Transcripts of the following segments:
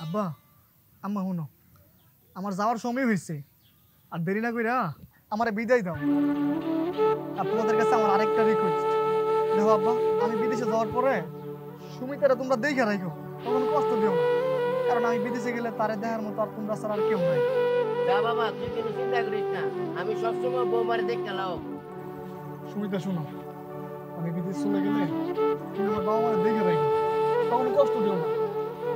আব্বা আম্মা শুনো, আমার যাওয়ার সময় হয়েছে, আর দেরি না কইরা আমারে বিদায় দাও। আর তোমাদের কাছে আমার আরেকটা রিকোয়েস্ট, দেখো আব্বা, আমি বিদেশে যাওয়ার পরে সুমিতারা তোমরা দেখে রাখো, কখনো কষ্ট দিও না, কারণ আমি বিদেশে গেলে তারে দেখার মতো আর তোমরা ছাড়া আর কেউ নাই। যা বাবা, তুই কোনো চিন্তা করিস না, আমি সবসময় বৌমারে দেখতে লাও। সুমিতা শোনো, আমি বিদেশ চলে গেলে তুমি আমার বাবা মারে দেখে রাখো, কখনো কষ্ট দিও না,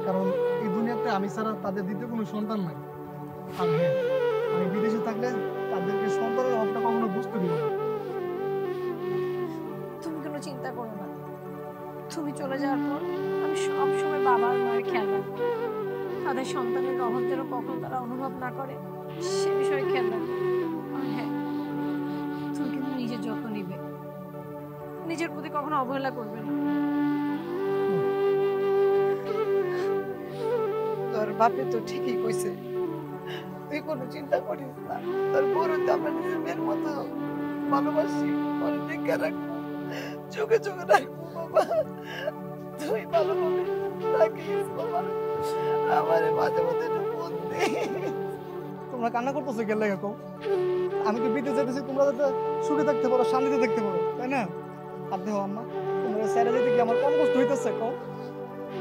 কারণ এই দুনিয়াতে আমি ছাড়া তাদের দ্বিতীয় কোনো সন্তান নাই। আর হ্যাঁ, আমি বিদেশে থাকলে তাদেরকে সন্তানের অভাবটা কখনো বুঝতে দিব না। তুমি কোনো চিন্তা করো না, তুমি চলে যাওয়ার পর আমি সব সময় বাবা আর মায়ের খেয়াল রাখবো। তাদের সন্তানের অভাব যেন কখনো তারা অনুভব না করে সে বিষয়ে খেয়াল রাখবো। আর হ্যাঁ, তুমি কিন্তু নিজের যত্ন নিবে, নিজের প্রতি কখনো অবহেলা করবে না। তোর বাপে তো ঠিকই কইছে, তুই কোনো চিন্তা করিস না, তোর বড় তো আমরা নিজের মেয়ের মতো ভালোবাসি, অনেক দেখে রাখবো, চোখে চোখে রাখবো বাবা, তুই ভালোভাবে থাকিস বাবা, আমার মাঝে মাঝে মন নেই। তোমরা কান্না করতেছো গেলে কো, আমি তো বিদেশে যেতেছি তোমরা যাতে সুখে থাকতে পারো, শান্তিতে থাকতে পারো, তাই না? আর দেখো আম্মা, তোমরা স্যারে যেতে কি আমার কম কষ্ট হইতেছে কম?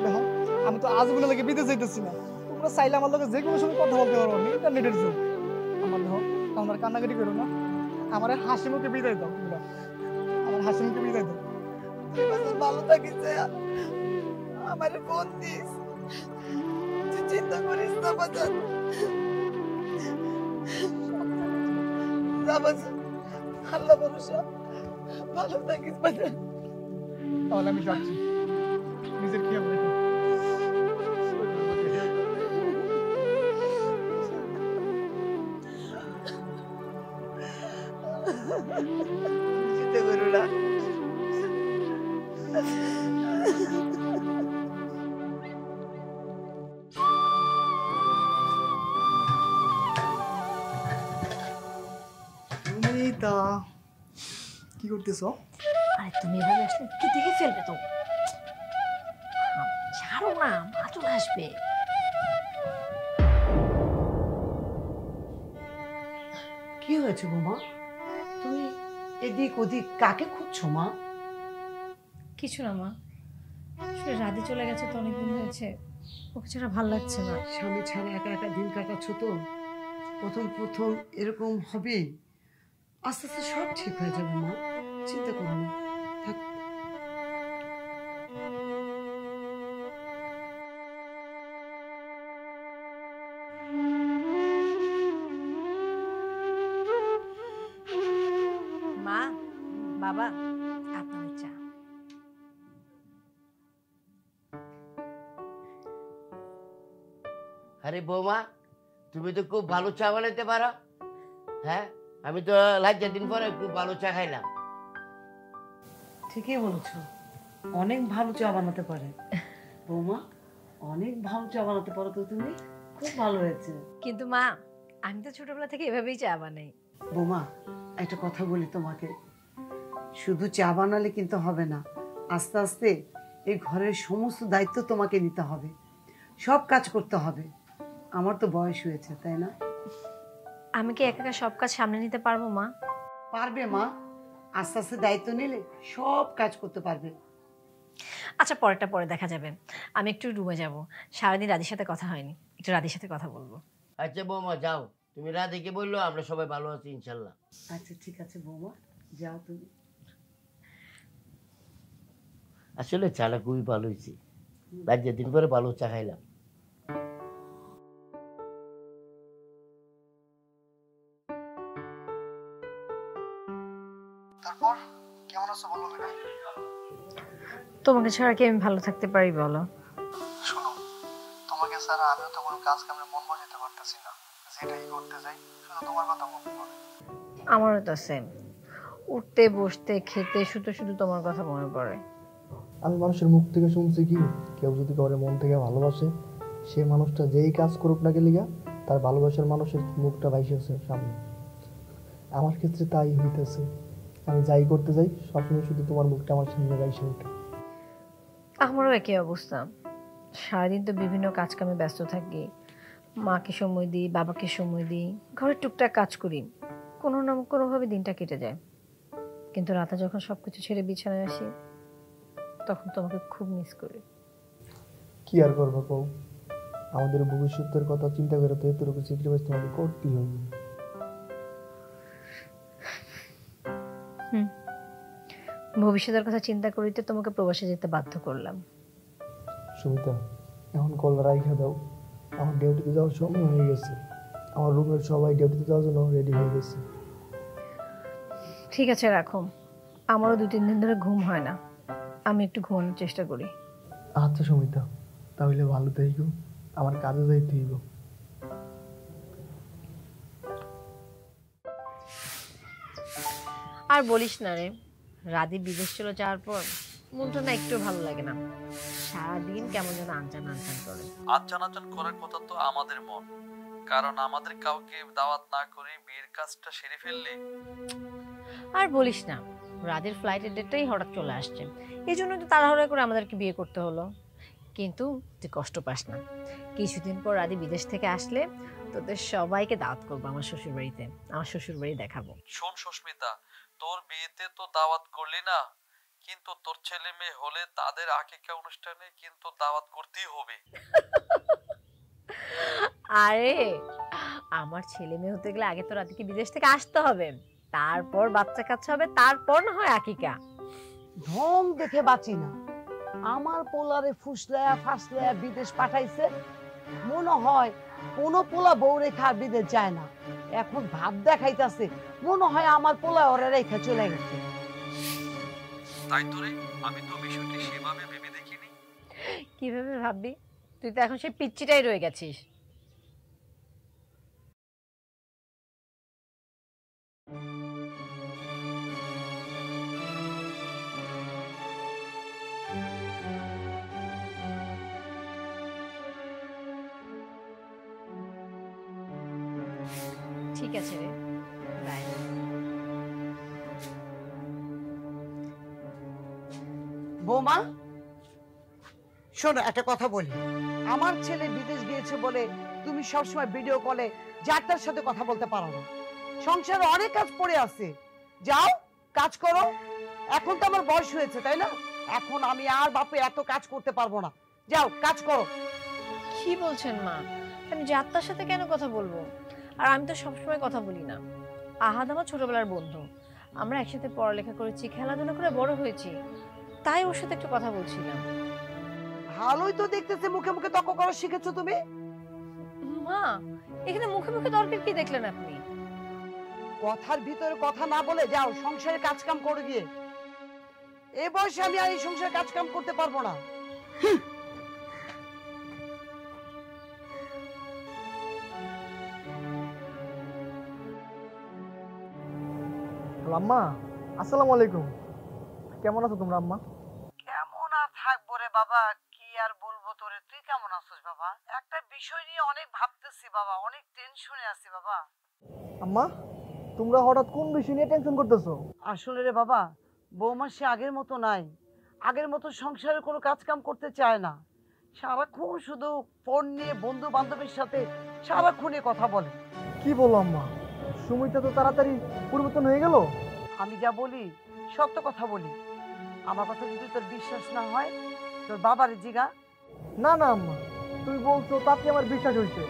দেখো আমি তো আজ বলে লাগে বিদেশ যাইতেছি না, তোমরা চাইলে আমার লগে যে কোনো সময় কথা বলতে পারো, ইন্টারনেটের যুগ। আমার দেখো, তোমরা কান্নাকাটি করো না, আমার হাসি মুখে বিদায় দাও, তোমরা আমার হাসি মুখে বিদায় দাও। তুই বাবা ভালো থাকিস, আমার ফোন দিস, তুই চিন্তা করিস না বাজার, আল্লাহ ভরসা, ভালো থাকিস বাজার। তাহলে আমি যাচ্ছি, নিজের খেয়াল রেখো। চিন্তা করো না। সুমিতা, কি করতেছো? আরে তুমি এভাবে আসলে কি দেখে ফেলবে তো, ছাড়ো না, মা চলে আসবে। কি হয়েছে বৌমা, তুমি এদিক ওদিক কাকে খুঁজছো মা? কিছু না মা, আসলে রাতে চলে গেছে তো অনেকদিন হয়েছে, ওকে ছাড়া ভালো লাগছে না। স্বামী ছাড়া একা একা দিন কাটাচ্ছ তো, প্রথম প্রথম এরকম হবেই, আস্তে আস্তে সব ঠিক হয়ে যাবে মা, চিন্তা করো না, থাক। মা, বাবা, আপনাদের চা। আরে বৌমা, তুমি তো খুব ভালো চা বানাইতে পারো। হ্যাঁ, আমি তো লাজ্জা দিন পরে খুব ভালো চা খাইলাম। ঠিকই বলেছো, অনেক ভালো চা বানাতে পারে বৌমা, অনেক ভালো চা বানাতে পারো তো তুমি, খুব ভালো হয়েছে। কিন্তু মা, আমি তো ছোটবেলা থেকে এভাবেই চা বানাই। বৌমা একটা কথা বলি তোমাকে, শুধু চা বানালে কিন্তু হবে না, আস্তে আস্তে এই ঘরের সমস্ত দায়িত্ব তোমাকে নিতে হবে, সব কাজ করতে হবে। আমার তো বয়স হয়েছে, তাই না? আমি কি একা একা সব কাজ সামনে নিতে পারবো মা? পারবে মা, আস্তে আস্তে দায়িত্ব নিলে সব কাজ করতে পারবে। আচ্ছা, পরেরটা পরে দেখা যাবে। আমি একটু রুমে যাব, সারাদিন রাধির সাথে কথা হয়নি, একটু রাধির সাথে কথা বলবো। আচ্ছা বৌমা যাও, তুমি রাধিকে বললো আমরা সবাই ভালো আছি ইনশাল্লাহ। আচ্ছা ঠিক আছে বৌমা, যাও তুমি। আসলে চাটা খুবই ভালো হয়েছে, লাজ্জা দিন পরে ভালো চা খাইলাম। তারপর কেমন আছো বলো বেটা? তোমাকে ছাড়া কি আমি ভালো থাকতে পারি বলো? শোনো, তোমাকে ছাড়া আমিও তো কোনো কাজ কামে মন বসাতে পারতেছি না, যেটাই করতে যাই শুধু তোমার কথা মনে পড়ে। আমারও তো সেম, উঠতে বসতে খেতে শুধু শুধু তোমার কথা মনে পড়ে। আমি মানুষের মুখ থেকে শুনছি কি, কেউ যদি কাউরে মন থেকে ভালোবাসে, সেই মানুষটা যেই কাজ করুক না গেলিগা তার ভালোবাসার মানুষের মুখটা ভাইসেছে সামনে। আমার ক্ষেত্রে তাই হইতেছে, আমি যাই করতে যাই সবসময় শুধু তোমার মুখটা আমার সামনে ভাইসে ওঠে। আমারও একই অবস্থা, সারাদিন তো বিভিন্ন কাজকামে ব্যস্ত থাকি, মাকে সময় দিই, বাবাকে সময় দিই, ঘরের টুকটাক কাজ করি, কোনো না কোনোভাবে দিনটা কেটে যায়। কিন্তু রাতে যখন সব কিছু ছেড়ে বিছানায় আসি তখন তোমাকে খুব মিস করি। কি আর করবো কও, আমাদের ভবিষ্যতের কথা চিন্তা করে তো এতটুকু স্যাক্রিফাইস তোমাকে করতেই হবে। ভবিষ্যতের কথা চিন্তা করিতে তোমাকে প্রবাসে যেতে বাধ্য করলাম। সুমিতা, এখন কল রাইখা দাও, আমার ডিউটিতে যাওয়ার সময় হয়ে গেছে। আমার রুমের সবাই ডিউটিতে যাওয়ার জন্য রেডি হয়ে গেছে। ঠিক আছে, রাখো। আমারও 2-3 দিন ধরে ঘুম হয় না, আমি একটু ঘুমানোর চেষ্টা করি। আচ্ছা সুমিতা, তাহলে ভালো থেকো, আমার কাজে যাইতে হইব। আর বলিস না রে, রাধি বিদেশ চলে যাওয়ার পর মনটা না একটু ভালো লাগে না। সারাদিন কেমন যেন আনচান আনচান করে। আচ্ছান আচ্ছান করার কথা তো আমাদের মন, কারণ আমাদের কাউকে দাওয়াত না করে বিয়ের কাজটা সেরে ফেললে। আর বলিস না, রাধের ফ্লাইটের ডেটটাই হঠাৎ চলে আসছে, এই জন্য তো তাড়াহুড়া করে আমাদেরকে বিয়ে করতে হলো। কিন্তু তুই কষ্ট পাস না, কিছুদিন পর রাধি বিদেশ থেকে আসলে তোদের সবাইকে দাওয়াত করবো আমার শ্বশুর বাড়িতে, আমার শ্বশুর বাড়ি দেখাবো। শোন সুস্মিতা, তোর বিয়েতে তো দাওয়াত করলি না, কিন্তু তোর ছেলে মেয়ে হলে তাদের আকিকা অনুষ্ঠানে কিন্তু দাওয়াত করতেই হবে। আরে আমার ছেলে মেয়ে হতে গেলে আগে তো রাধিকে বিদেশ থেকে আসতে হবে, তারপর বাচ্চা কাচ্চা হবে, তারপর না হয় আকিকা। ঢং দেখে বাঁচি না, আমার পোলারে ফুসলায়া ফাসলায়া বিদেশ পাঠাইছে, মনে হয় কোনো পোলা বউ রেখা আর বিদেশ যায় না। এখন ভাব দেখাইতেছে মনে হয় আমার পোলা ওরা রেখা চলে গেছে। তাই তোরে, আমি তো বিষয়টি সেভাবে ভেবে দেখিনি। কিভাবে ভাববি, তুই তো এখন সেই পিচ্চিটাই রয়ে গেছিস। ঠিক আছে রে, বাই। বৌমা শোনো, একটা কথা বলি, আমার ছেলে বিদেশ গিয়েছে বলে তুমি সবসময় ভিডিও কলে যার তার সাথে কথা বলতে পারো না। সংসারে অনেক কাজ পড়ে আছে, যাও কাজ করো। এখন তো আমার বয়স হয়েছে, তাই না? এখন আমি আর বাপে এত কাজ করতে পারবো না, যাও কাজ করো। কি বলছেন মা, আমি যাত্রার সাথে কেন কথা বলবো? আর আমি তো সবসময় কথা বলি না। আহাদ আমার ছোটবেলার বন্ধু, আমরা একসাথে পড়ালেখা করেছি, খেলাধুলা করে বড় হয়েছি, তাই ওর সাথে একটু কথা বলছিলাম। ভালোই তো দেখতেছে মুখে মুখে তর্ক করা শিখেছো তুমি। মা, এখানে মুখে মুখে তর্কের কি দেখলেন আপনি? কথার ভিতরে কথা না বলে যাও সংসারে কাজ কাম করে গিয়ে। এ বয়সে আমি আর এই সংসারে কাজ কাম করতে পারবো না। আম্মা, আসসালামু আলাইকুম। কেমন আছো তোমরা আম্মা? কেমন আর থাকবো রে বাবা, কি আর বলবো তোরে, তুই কেমন আছিস বাবা? একটা বিষয় নিয়ে অনেক ভাবতেছি বাবা, অনেক টেনশনে আছি বাবা। আম্মা, তোমরা হঠাৎ কোন বিষয় নিয়ে টেনশন করতেছো? আসলে রে বাবা, বৌমা সে আগের মতো নাই, আগের মতো সংসারে কোনো কাজ কাম করতে চায় না। সারাক্ষণ শুধু ফোন নিয়ে বন্ধু বান্ধবের সাথে সারাক্ষণে কথা বলে। কি বলো আম্মা, সুমিতা তো তাড়াতাড়ি পরিবর্তন হয়ে গেল। আমি যা বলি সত্য কথা বলি, আমার কথা যদি তোর বিশ্বাস না হয় তোর বাবারে জিগা। না না আম্মা, তুমি বলছো তাতে আমার বিশ্বাস হয়েছে।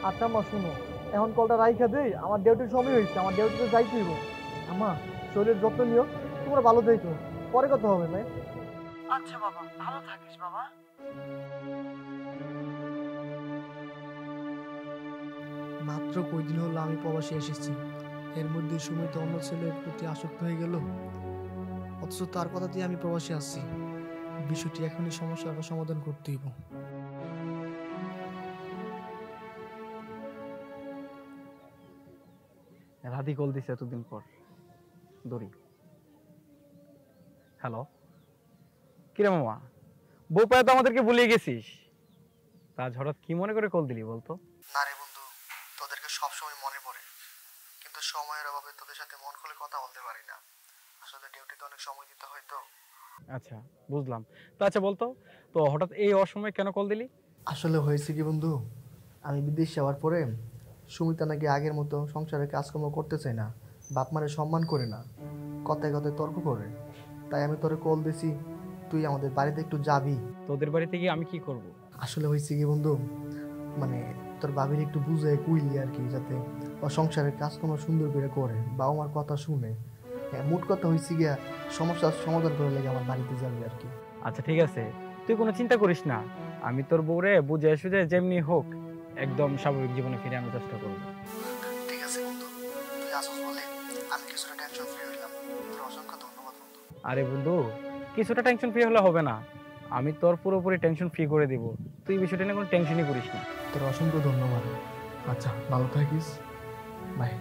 আচ্ছা আম্মা শুনো, এখন কলটা রাইখা দেই, আমার ডিউটির সময় হয়েছে, আমার ডিউটিতে যাইতে হইব। আম্মা শরীরের যত্ন নিও, তোমরা ভালো থেকো, পরে কথা হবে ভাই। আচ্ছা বাবা, ভালো থাকিস বাবা। মাত্র কয়দিন হলো আমি প্রবাসে এসেছি, এর মধ্যে সুমিতা অন্য ছেলের প্রতি আসক্ত হয়ে গেল, অথচ তার কথাতেই আমি প্রবাসে আসছি। বিষয়টি এখনই সমস্যার সমাধান করতে হইব। রাধি কল দিছে এতদিন পর, দড়ি। হ্যালো, কিরে মামা, বউ পায়ে তো আমাদেরকে ভুলিয়ে গেছিস, তা হঠাৎ কি মনে করে কল দিলি বলতো? না রে বন্ধু, তোদেরকে সবসময় মনে পড়ে, কিন্তু সময়ের অভাবে তোদের সাথে মন খুলে কথা বলতে পারি না। আসলে ডিউটিতে অনেক সময় দিতে হয় তো। আচ্ছা বুঝলাম। তা আচ্ছা বলতো, তো হঠাৎ এই অসময়ে কেন কল দিলি? আসলে হয়েছে কি বন্ধু, আমি বিদেশ যাওয়ার পরে সুমিতা নাকি আগের মতো সংসারে কাজকর্ম করতে চায় না, বাপ মারে সম্মান করে না, কথায় কথায় তর্ক করে। তাই আমি তোরে কল দিছি, তুই আমাদের বাড়িতে একটু যাবি। তোদের বাড়িতে গিয়ে আমি কি করব? আসলে হয়েছে কি বন্ধু, মানে তোর বাবির একটু বুঝে কুইলি আর কি, যাতে ও সংসারের কাজকর্ম সুন্দর করে করে, বাবা মার কথা শুনে। হ্যাঁ, মোট কথা হয়েছে গিয়া সমস্যার সমাধান করে লেগে আমার বাড়িতে যাবে আর কি। আচ্ছা ঠিক আছে, তুই কোনো চিন্তা করিস না, আমি তোর বউরে বুঝে সুঝে যেমনি হোক একদম স্বাভাবিক জীবনে ফিরে আনার চেষ্টা করবো। ঠিক আছে বন্ধু, তুই আসস বলে আমি কিছুটা টেনশন ফ্রি হইলাম। তোর অসংখ্য ধন্যবাদ বন্ধু। আরে বন্ধু, কিছুটা টেনশন ফ্রি হলে হবে না, আমি তোর পুরোপুরি টেনশন ফ্রি করে দিব, তুই বিষয়টা নিয়ে কোনো টেনশনই করিস না। তোর অসংখ্য ধন্যবাদ। আচ্ছা, ভালো থাকিস, বাই।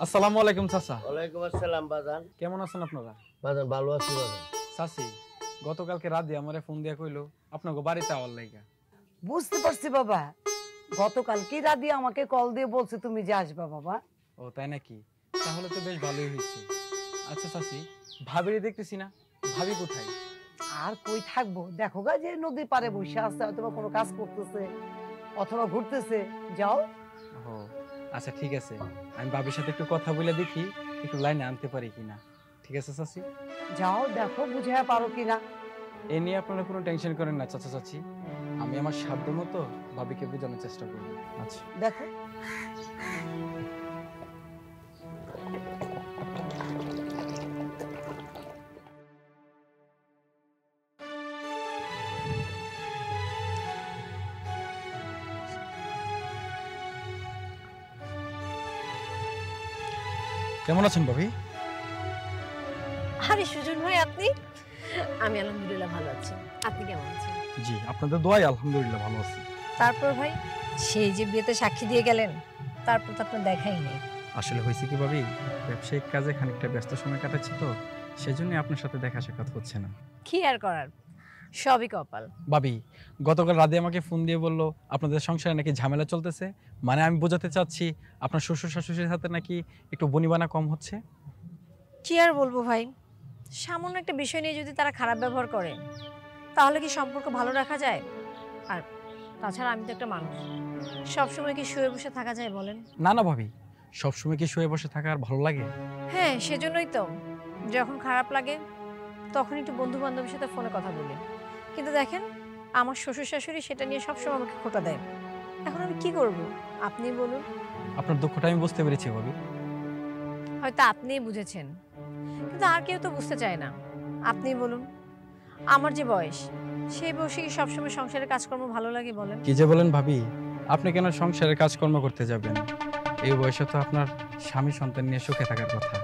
আসসালামু আলাইকুম চাচা। ওয়ালাইকুম আসসালাম বাজান। কেমন আছেন আপনারা? বাজান ভালো আছি বাজান। চাচি, গতকালকে রাত দিয়ে আমারে ফোন দিয়া কইলো আপনাকে বাড়িতে আওয়ার লাইগা। বুঝতে পারছি বাবা, গতকালকে রাদি আমাকে কল দিয়ে বলছে তুমি যে আসবা বাবা। ও তাই নাকি? তাহলে তো বেশ ভালোই হয়েছে। আচ্ছা চাচি, ভাবিরে দেখতেছি না, ভাবি কোথায়? আর কই থাকবো, দেখো গা যে নদীর পাড়ে বসে আছে, অথবা কোনো কাজ করতেছে অথবা ঘুরতেছে। যাও। ও আচ্ছা ঠিক আছে, আমি ভাবির সাথে একটু কথা বলে দেখি একটু লাইনে আনতে পারি কিনা। ঠিক আছে চাচি? যাও দেখো বুঝে পারো কিনা। এ নিয়ে আপনারা কোনো টেনশন করেন না চাচা চাচি, আমি আমার সাধ্য মতো ভাবিকে বোঝানোর চেষ্টা করব। আচ্ছা দেখো। কেমন আছেন ভাবি? আরে সুজন ভাই, আপনি? আমি আলহামদুলিল্লাহ ভালো আছি, আপনি কেমন আছেন? জি আপনাদের দোয়ায় আলহামদুলিল্লাহ ভালো আছি। তারপর ভাই, সেই যে বিয়েতে সাক্ষী দিয়ে গেলেন, তারপর তো আপনার দেখাই নেই। আসলে হয়েছে কি ভাবি, ব্যবসায়িক কাজে খানিকটা ব্যস্ত সময় কাটাচ্ছি, তো সেজন্য আপনার সাথে দেখা সাক্ষাৎ হচ্ছে না। কি আর করার, সবই কপাল। ভাবি গতকাল রাতে আমাকে ফোন দিয়ে বললো আপনাদের সংসারে নাকি ঝামেলা চলতেছে, মানে আমি বোঝাতে চাচ্ছি আপনার শ্বশুর শাশুড়ির সাথে নাকি একটু বনিবানা কম হচ্ছে। কি আর বলবো ভাই, সামান্য একটা বিষয় নিয়ে যদি তারা খারাপ ব্যবহার করে, তাহলে কি সম্পর্ক ভালো রাখা যায়? আর তাছাড়া আমি তো একটা মানুষ, সবসময় কি শুয়ে বসে থাকা যায় বলেন? না না ভাবি, সবসময় কি শুয়ে বসে থাকা আর ভালো লাগে? হ্যাঁ, সেজন্যই তো যখন খারাপ লাগে তখন একটু বন্ধু বান্ধবের সাথে ফোনে কথা বলি। কিন্তু দেখেন, আমার শ্বশুর শাশুড়ি সেটা নিয়ে সবসময় আমাকে খোঁটা দেয়। এখন আমি কি করব, আপনি বলুন। আপনার দুঃখটা আমি বুঝতে পেরেছি ভাবি। হয়তো আপনিই বুঝেছেন, কিন্তু আর কেউ তো বুঝতে চায় না। আপনি বলুন, আমার যে বয়স, সেই বয়সে কি সবসময় সংসারের কাজকর্ম ভালো লাগে বলেন? কি যে বলেন ভাবি, আপনি কেন সংসারের কাজকর্ম করতে যাবেন? এই বয়সে তো আপনার স্বামী সন্তান নিয়ে সুখে থাকার কথা।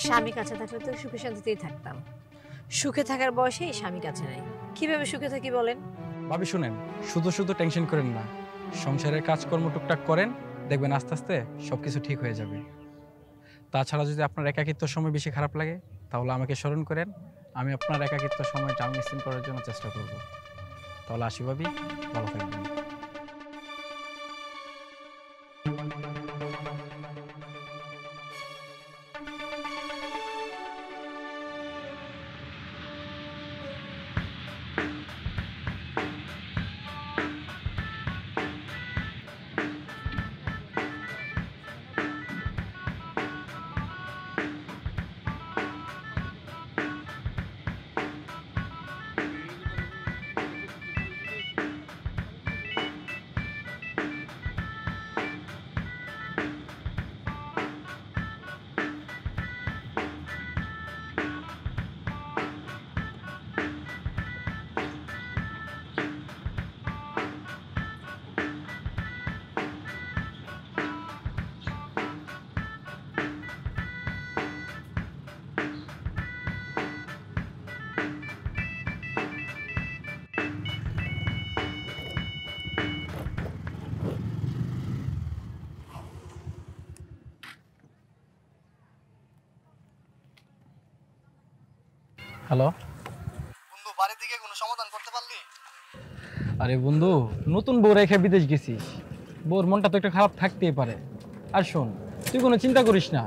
স্বামী কাছে থাকলে তো সুখে শান্তিতেই থাকতাম, সুখে থাকার বয়সেই স্বামী কাছে নাই, কিভাবে সুখে থাকি বলেন? ভাবি শুনেন, শুধু শুধু টেনশন করেন না, সংসারের কাজকর্ম টুকটাক করেন, দেখবেন আস্তে আস্তে সবকিছু ঠিক হয়ে যাবে। তাছাড়া যদি আপনার একাকিত্ব সময় বেশি খারাপ লাগে, তাহলে আমাকে স্মরণ করেন, আমি আপনার একাকিত্ব সময়টা আমি মিসিং করার জন্য চেষ্টা করব। তাহলে আসি ভাবি, ভালো থাকবেন। হ্যালো বন্ধু, বাড়ি থেকে কোনো সমাধান করতে আরে বন্ধু, নতুন বউ রেখে বিদেশ গেছিস, বউর মনটা তো একটু খারাপ থাকতেই পারে। আর শোন, তুই কোনো চিন্তা করিস না,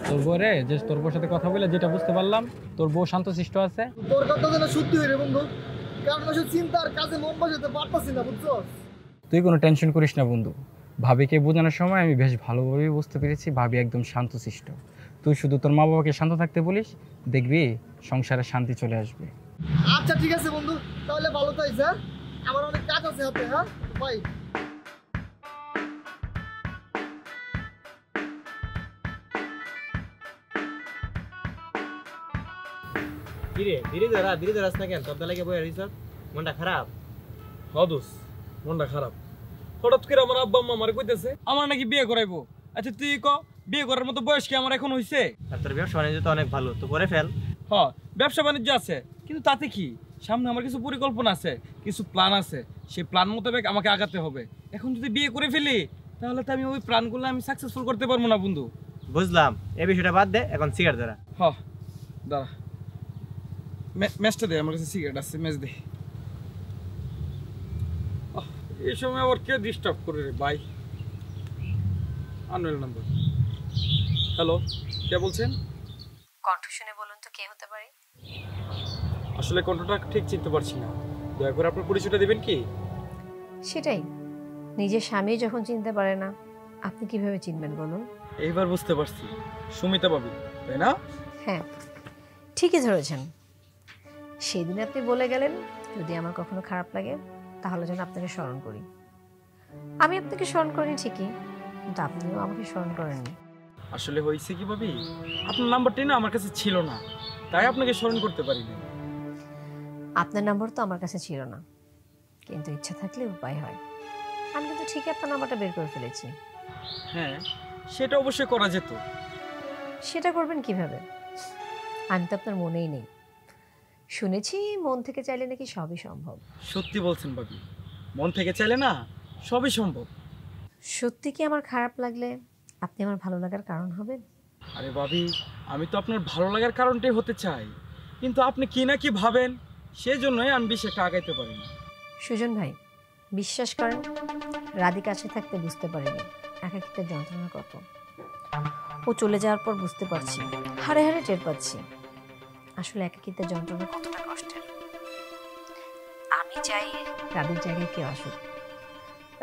তোর বউ রে যে তোর বউর সাথে কথা বলে যেটা বুঝতে পারলাম, তোর বউ শান্তশিষ্ট আছে। তোর কথা যেন সত্যি হয়ে রে বন্ধু, কারণ আসলে চিন্তার কাজে মন বসাতে পারতাছি না, বুঝছো? তুই কোনো টেনশন করিস না বন্ধু, ভাবিকে বোঝানোর সময় আমি বেশ ভালোভাবেই বুঝতে পেরেছি ভাবি একদম শান্তশিষ্ট। তুই শুধু তোর মা বাবাকে শান্ত থাকতে বলিস, দেখবি সংসারে শান্তি চলে আসবে। আচ্ছা ঠিক আছে বন্ধু, তাহলে ভালো থাইস। হ্যাঁ, আমার অনেক কাজ আছে হাতে। হ্যাঁ বাই। কিরে ধীরে ধরাস না কেন? তোর লাগে বই রিসর্ট মনটা খারাপ? হদুস, মনটা খারাপ। হঠাৎ করে আমার আব্বা আম্মা আমার কইতেছে আমার নাকি বিয়ে করাইবো। আচ্ছা তুই ক, বিয়ে করার মতো বয়স কি আমার এখন হইছে? আর তোর ব্যবসা বাণিজ্য তো অনেক ভালো, তো করে ফেল। হ্যাঁ, ব্যবসা বাণিজ্য আছে, কিন্তু তাতে কি, সামনে আমার কিছু পরিকল্পনা আছে, কিছু প্ল্যান আছে, সেই প্ল্যান মোতাবেক আমাকে আগাতে হবে। এখন যদি বিয়ে করে ফেলি তাহলে তো আমি ওই প্ল্যানগুলো আমি সাকসেসফুল করতে পারবো না বন্ধু। বুঝলাম, এই বিষয়টা বাদ দে, এখন সিগারেট ধরা। হ্যাঁ দাঁড়া, ম্যাচটা দে, আমার কাছে সিগারেট আছে, ম্যাচ দে। এই সময় আবার কে ডিস্টার্ব করে রে ভাই? Unknown number. হ্যালো, কে বলছেন? কণ্ঠ শুনে বলুন তো কে হতে পারে? আসলে কণ্ঠটা ঠিক চিনতে পারছি না, দয়া করে আপনার পরিচয়টা দেবেন কি? সেটাই, নিজের স্বামী যখন চিনতে পারে না, আপনি কিভাবে চিনবেন বলুন? এইবার বুঝতে পারছি, সুমিতা ভাবি, তাই না? হ্যাঁ, ঠিকই ধরেছেন। সেদিন আপনি বলে গেলেন যদি আমার কখনো খারাপ লাগে তাহলে যেন আপনাকে স্মরণ করি। আমি আপনাকে স্মরণ করিনি ঠিকই, কিন্তু আপনিও আমাকে স্মরণ করেননি। আসলে হয়েছে কি ভাবি, আপনার নাম্বারটি না আমার কাছে ছিল না, তাই আপনাকে স্মরণ করতে পারিনি। আপনার নাম্বার তো আমার কাছে ছিল না, কিন্তু ইচ্ছা থাকলে উপায় হয়। আমি কিন্তু ঠিকই আপনার নাম্বারটা বের করে ফেলেছি। হ্যাঁ, সেটা অবশ্যই করা যেত। সেটা করবেন কিভাবে? আমি তো আপনার মনেই নেই। শুনেছি মন থেকে চাইলে নাকি সবই সম্ভব। সত্যি বলছেন ভাবি, মন থেকে চাইলে না সবই সম্ভব। সত্যি কি আমার খারাপ লাগলে আপনি আমার ভালো লাগার কারণ হবেন? আরে ভাবি, আমি তো আপনার ভালো লাগার কারণটাই হতে চাই, কিন্তু আপনি কি না কি ভাবেন, সেই জন্যই আমি বিষয়টা আগাইতে পারি না। সুজন ভাই, বিশ্বাস করেন, রাধি কাছে থাকতে বুঝতে পারিনি একাকিত্বের যন্ত্রণা কত। ও চলে যাওয়ার পর বুঝতে পারছি, হাড়ে হাড়ে টের পাচ্ছি আসলে একাকিত্বের যন্ত্রণা কতটা কষ্টের। আমি চাই রাধির জায়গায় কেউ আসুক,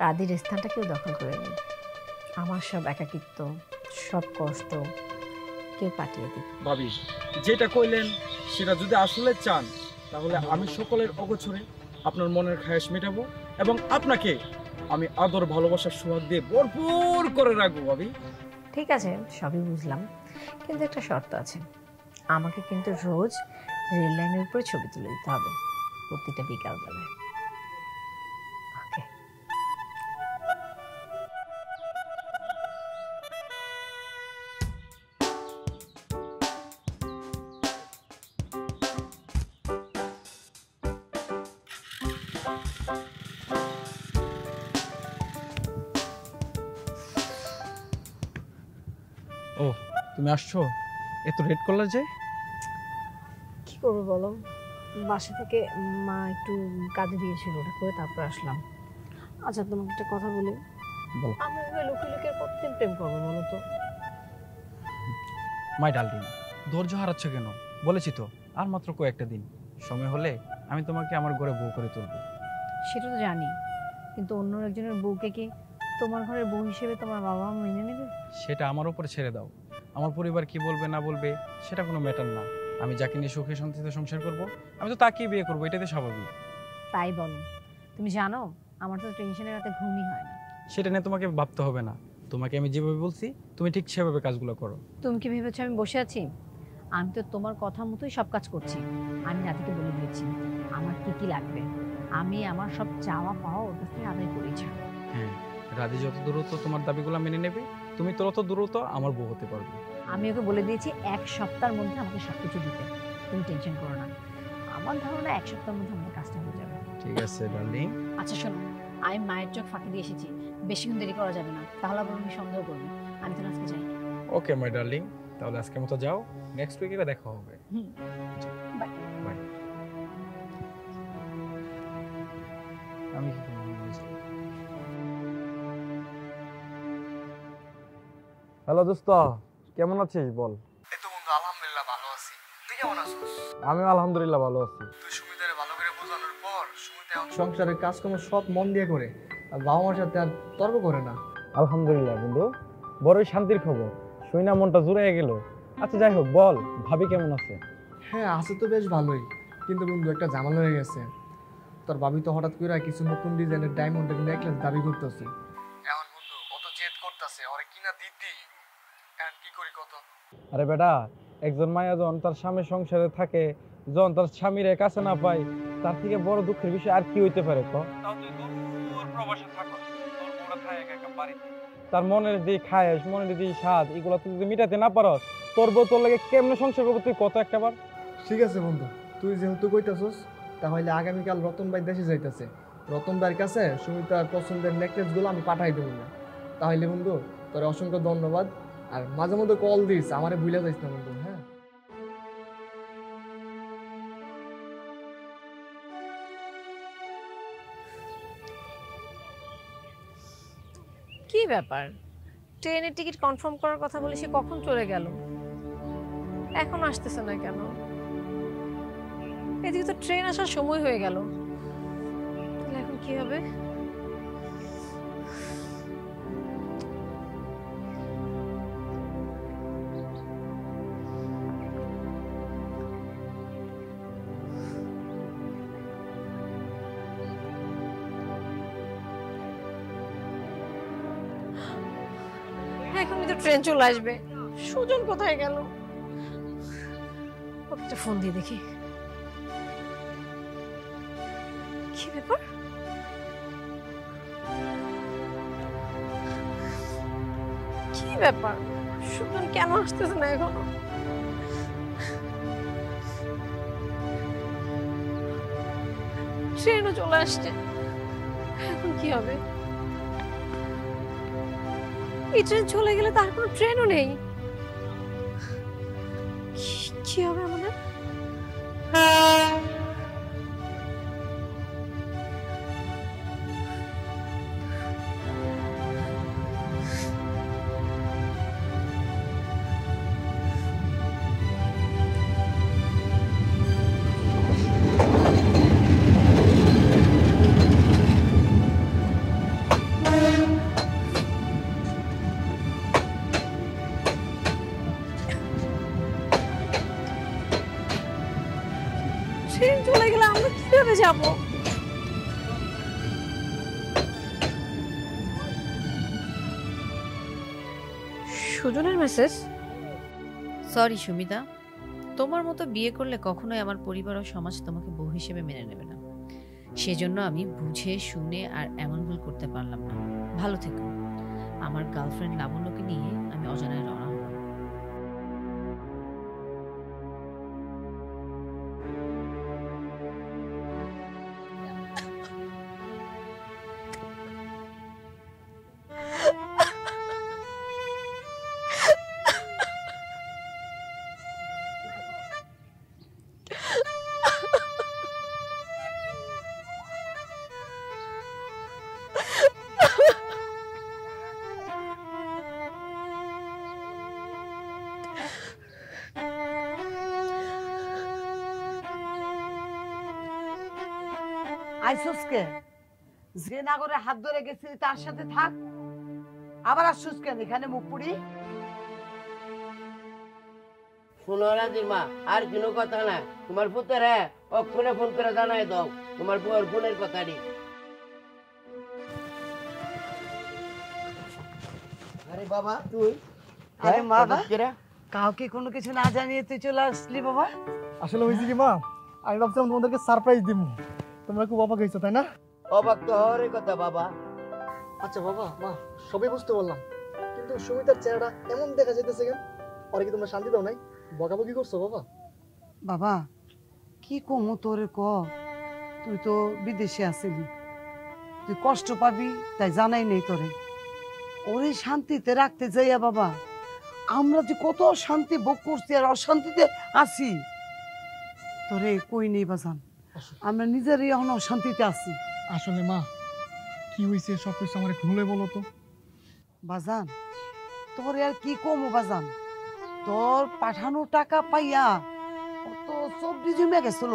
রাধির স্থানটা কেউ দখল করে নিই। আমার সব একাকিত্ব, সব কষ্ট কেউ কাটিয়ে দিক। ভাবি, যেটা কইলেন সেটা যদি আসলে চান, তাহলে আমি সকলের অগোচরে আপনার মনের খায়েশ মেটাবো এবং আপনাকে আমি আদর ভালোবাসার সোহাগ দিয়ে ভরপুর করে রাখবো ভাবি। ঠিক আছে, সবই বুঝলাম, কিন্তু একটা শর্ত আছে। আমাকে কিন্তু রোজ রেল লাইনের উপরে ছবি তুলে দিতে হবে, প্রতিটা বিকালবেলায়। ওকে? ও, তুমি আসছো? এত রেড করলে যে? কি করবো বলো, বাসা থেকে মা একটু কাজে দিয়েছিল, ওটা করে তারপর আসলাম। আচ্ছা তোমাকে একটা কথা বলি, বল। আমি লুকিয়ে লুকিয়ে কতদিন প্রেম করবো বলো তো? মাই ডার্লিং, ধৈর্য হারাচ্ছ কেন? বলেছি তো আর মাত্র কয়েকটা দিন, সময় হলে আমি তোমাকে আমার ঘরে বউ করে তুলবো। সেটা তো জানি, কিন্তু অন্য একজনের বউকে কি তোমার ঘরের বউ হিসেবে তোমার বাবা মা মেনে নেবে? সেটা আমার উপরে ছেড়ে দাও, আমার পরিবার কি বলবে না বলবে সেটা কোনো ম্যাটার না। আমি যাকে নিয়ে সুখে শান্তিতে সংসার করব, আমি তো তাকেই বিয়ে করবো, এটাই তো স্বাভাবিক। তাই বলো, তুমি জানো আমার তো টেনশনে রাতে ঘুমই হয় না। সেটা নিয়ে তোমাকে ভাবতে হবে না, তোমাকে আমি যেভাবে বলছি তুমি ঠিক সেভাবে কাজগুলো করো। তুমি কি ভেবেছো আমি বসে আছি? আমি তো তোমার কথা মতোই সব কাজ করছি। আমি রাধিকে বলে দিয়েছি আমার কি কি লাগবে, আমি আমার সব চাওয়া পাওয়া ওর কাছ থেকে আদায় করেছি। হ্যাঁ, রাধি যত দ্রুত তোমার দাবিগুলো মেনে নেবে, তুমি তত দ্রুত আমার বউ হতে পারবে। আমি ওকে বলে দিয়েছি 1 সপ্তাহের মধ্যে আমাকে সবকিছু দিতে, তুমি টেনশন করো না। আমার ধারণা 1 সপ্তাহের মধ্যে আমার কাজটা হয়ে যাবে। ঠিক আছে ডার্লিং। আচ্ছা শোনো, আমি মায়ের চোখ ফাঁকি দিয়ে এসেছি, বেশিক্ষণ দেরি করা যাবে না, তাহলে আবার আমি সন্দেহ করবো। আমি তো আজকে যাই। ওকে মাই ডার্লিং, তাহলে আজকের মতো যাও, নেক্সট উইকে দেখা হবে। বাই। বাই। আমি হ্যালো দোস্ত, কেমন আছিস বল? এই তো বন্ধু আলহামদুলিল্লাহ ভালো আছি। তুই কেমন আছিস? আমি আলহামদুলিল্লাহ ভালো আছি। তুই সুমিতারে ভালো করে বোঝানোর পর সুমিতা এখন সংসারের কাজকর্ম সব মন দিয়ে করে, আর বাবা মার সাথে আর তর্ক করে না। আলহামদুলিল্লাহ বন্ধু, বড়ই শান্তির খবর, শুই না মনটা জুড়ে গেল। আচ্ছা যাই হোক, বল ভাবি কেমন আছে? হ্যাঁ আছে তো বেশ ভালোই, কিন্তু বন্ধু একটা ঝামেলা হয়ে গেছে। তোর ভাবি তো হঠাৎ করে কিছু নতুন ডিজাইনের ডায়মন্ডের নেকলেস দাবি করতেছে। এখন বন্ধু ও তো জেদ করতেছে, ওরে কিনা দিতি। এখন কি করি কত? আরে বেটা, একজন মায়া যখন তার স্বামীর সংসারে থাকে, যখন তার স্বামীর কাছে না পায়, তার থেকে বড় দুঃখের বিষয় আর কি হইতে পারে? তার মনের যে খায়েশ, মনের যে স্বাদ, এগুলো তুই যদি মিটাতে না পারস, তোর বউ তোর লাগে কেমনে সংসার করবো তুই কত একটা বার? ঠিক আছে বন্ধু, তুই যেহেতু কইতাছস, তাহলে আগামীকাল রতন ভাই দেশে যাইতেছে। রতন ভাইয়ের কাছে সুমিতার পছন্দের নেকলেসগুলো আমি পাঠাই দেবো না। তাহলে বন্ধু তোর অসংখ্য ধন্যবাদ। আর মাঝে মধ্যে কল দিস, আমারে ভুলে যাইস না বন্ধু। হ্যাঁ কি ব্যাপার, ট্রেনের টিকিট কনফার্ম করার কথা বলে সে কখন চলে গেল, এখন আসতেছে না কেন? এদিকে তো ট্রেন আসার সময় হয়ে গেল, তাহলে এখন কি হবে? এখনই তো ট্রেন চলে আসবে, সুজন কোথায় গেল? ওকে একটা ফোন দিয়ে দেখি। কি ব্যাপার, কি ব্যাপার, সুজন কেন আসতেছে না এখনো? ট্রেনও চলে আসছে, এখন কি হবে? এই ট্রেন চলে গেলে তার কোনো ট্রেনও নেই, কি হবে আমাদের? ট্রেন চলে গেলে আমরা কিভাবে যাব? সুজনের মেসেজ। সরি সুমিতা, তোমার মতো বিয়ে করলে কখনোই আমার পরিবার ও সমাজ তোমাকে বউ হিসেবে মেনে নেবে না। সেজন্য আমি বুঝে শুনে আর এমন ভুল করতে পারলাম না। ভালো থেকো। আমার গার্লফ্রেন্ড লাবণ্যকে নিয়ে আমি অজানায় রওনা হব। আইসুস কে? যে নাগরে হাত ধরে গেছিলি তার সাথে থাক, আবার আসুস কেন এখানে মুখ পুড়ি? শুনো রাজির মা, আর কোনো কথা না। তোমার পুত্র হ্যাঁ অক্ষণে ফোন করে জানাই দাও তোমার বউয়ের ফোনের কথাটি। আরে বাবা তুই, আরে মা, হঠাৎ করে? কাউকে কোনো কিছু না জানিয়ে তুই চলে আসলি বাবা? আসলে হয়েছে কি মা, আমি ভাবছিলাম তোমাদেরকে সারপ্রাইজ দিব, তোমরা খুব অবাক হয়েছো তাই না? অবাক তো হওয়ার কথা বাবা। আচ্ছা বাবা মা সবই বুঝতে পারলাম, কিন্তু সুমিতার চেহারাটা এমন দেখা যাইতেছে কেন? ওরা কি তোমরা শান্তি দাও নাই? বকাবকি করছো বাবা? বাবা কি কমু তোরে ক, তুই তো বিদেশে আসিলি, তুই কষ্ট পাবি তাই জানাই নেই তোরে। ওরে শান্তিতে রাখতে যাইয়া বাবা আমরা যে কত শান্তি ভোগ করছি আর অশান্তিতে আছি, তোরে কই নেই বাজান, আমরা নিজেরই এখন অশান্তিতে আছি। আসলে মা কি হয়েছে সবকিছু আমার খুলে বলো তো। বাজান তোরে আর কি কমু বাজান, তোর পাঠানো টাকা পাইয়া ও তো সবজি জমে গেছিল।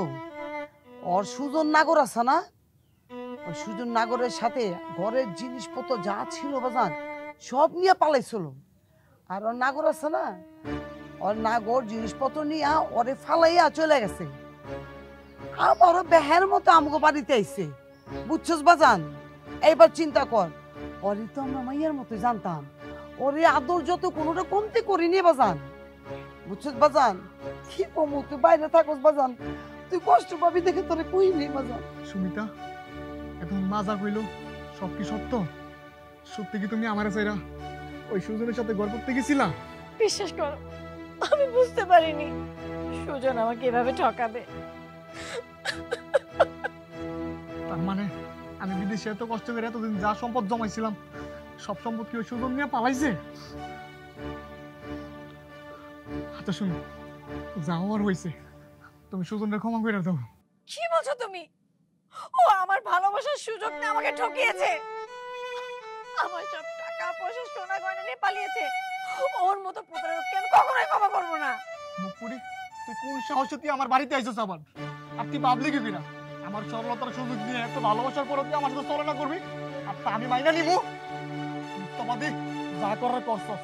ওর সুজন নাগর আছে না, ওই সুজন নাগরের সাথে ঘরের জিনিসপত্র যা ছিল বাজান সব নিয়ে পালাইছিল। আর ওর নাগর আছে না, ওর নাগর জিনিসপত্র নিয়ে ওরে ফালাইয়া চলে গেছে। আমারও বেহের মতো আমগো বাড়িতে আইছে, বুঝছস বাজান? এইবার চিন্তা কর, ওরে তো আমরা মাইয়ার মতো জানতাম, ওরে আদর যত কোনোটা কমতে করিনি বাজান, বুঝছস বাজান? কি কমু, তুই বাইরে থাকস বাজান, তুই কষ্ট পাবি দেখে তোরে কইনি বাজান। সুমিতা, এখন মাজা কইল সব কি সত্য? সত্যি কি তুমি আমার চাইরা ওই সুজনের সাথে গড় করতে গেছিলা? বিশ্বাস করো, আমি বুঝতে পারিনি সুজন আমাকে এভাবে ঠকাবে। তার মানে আমি বিদেশে এত কষ্ট করে এতদিন যা সম্পদ জমাইছিলাম সব সম্পদ কি ওই সুজন নিয়ে পালাইছে? আচ্ছা শুনো, যা হওয়ার হয়েছে, তুমি সুজনকে ক্ষমা করে দাও। কি বলছো তুমি? ও আমার ভালোবাসার সুযোগ নিয়ে আমাকে ঠকিয়েছে, আমার সব টাকা পয়সা সোনা গয়না নিয়ে পালিয়েছে। ওর মতো প্রতারককে আমি কখনোই ক্ষমা করবো না। মুখপুরি, তুই কোন সাহসে তুই আমার বাড়িতে আইছিস আবার? আর তুই ভাবলি কি না আমার সরলতার সুযোগ নিয়ে এত ভালোবাসার পরও তুই আমার সাথে চলনা করবি? আর তা আমি মাইনা নিবো? মিথ্যাবাদী, যা করার করছস,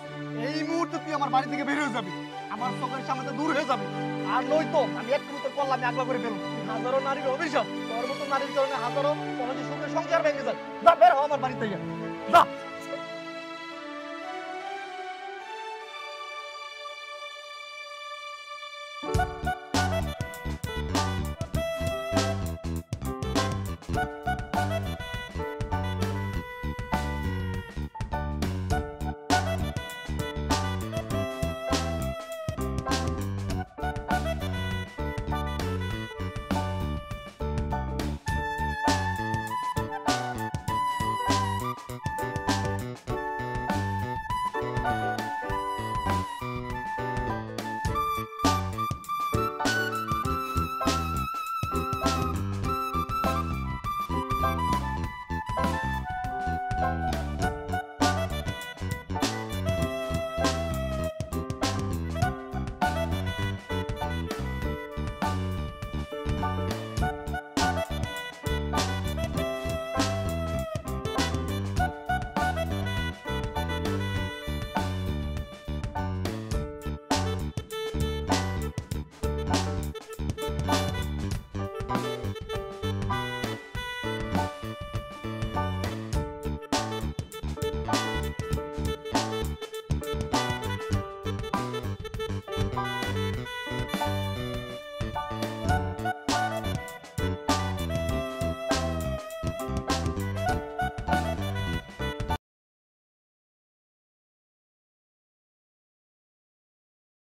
এই মুহূর্তে তুই আমার বাড়ি থেকে বের হয়ে যাবি, আমার চোখের সামনে থেকে দূর হয়ে যাবি। আর নয়তো আমি এক মুহূর্তে করলাম, আমি আগলা করে ফেলবো। হাজারো নারীর অভিশাপ, তোর মতো নারীর কারণে হাজারো সমাজের সুখের সংসার ভেঙে যায়। যা বের হ আমার বাড়ি থেকে, যা।